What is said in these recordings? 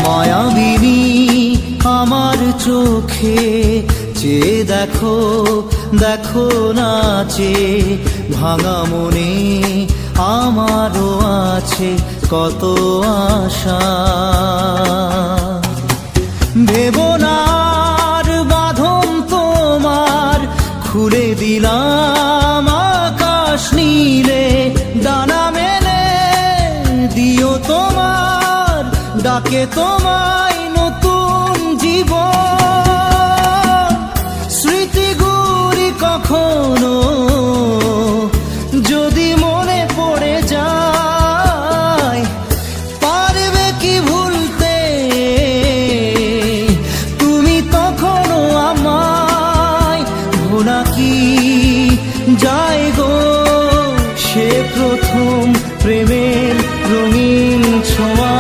মায়াবিনী আমার চোখে চেয়ে দেখো, দেখো নাচে ভাঙা মনে আমারও আছে কত আশা। ভেবনার বাঁধন তোমার খুলে দিলাম আকাশ নীলে, ডানা মেলে দিও তোমার ডাকে তোমায় নতুন জীবন। স্মৃতিগুলি কখনো যদি মনে পড়ে যায়, পারবে কি ভুলতে তুমি তখনো আমায়? ভোলা কি যায় গো সে প্রথম প্রেমের রঙিন ছোঁয়া।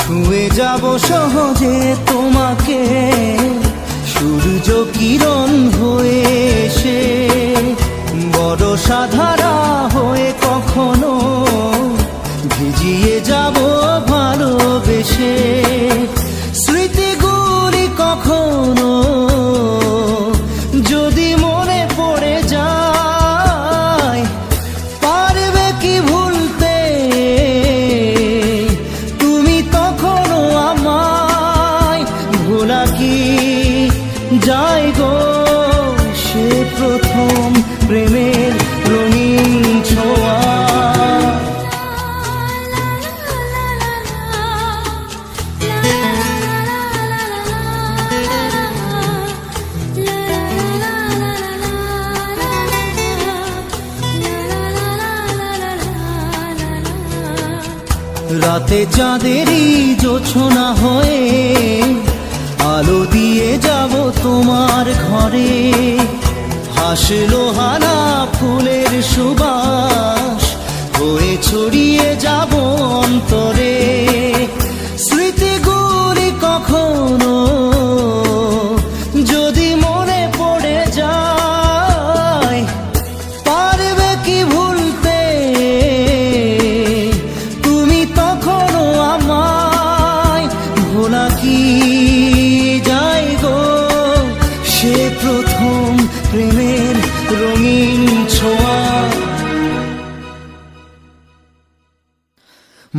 ছুঁয়ে যাব সহজে তোমাকে সূর্য কিরণ হয়ে এসে, বড় সাধারা হয়ে কখনো ভিজিয়ে যাব ভালোবেসে। স্মৃতিগুলি কখনো যদি মনে পড়ে যায়, পারবে কি ভুলতে তুমি তখনো আমায়? ভোলা কি যায় গো সে প্রথম প্রেমের রঙিন ছোঁয়া। রাতে চাঁদেরই জোছনা হয়ে আলো দিয়ে যাব তোমার ঘরে, হাসলো হানা ফুলের সুবাস হয়ে ছড়িয়ে যাব অন্তরে। স্মৃতিগুলি কখনো যদি মনে পড়ে যায়, পারবে কি ভুলতে তুমি তখনো আমায়? ভোলা কি যায় গো সে প্রথম প্রেমের রঙিন ছোঁয়া।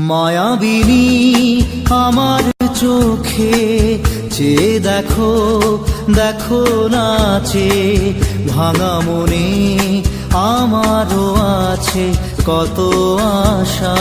মায়াবিনী আমার চোখে চেয়ে দেখো, দেখো নাচে ভাঙা মনে আমারও আছে কত আশা।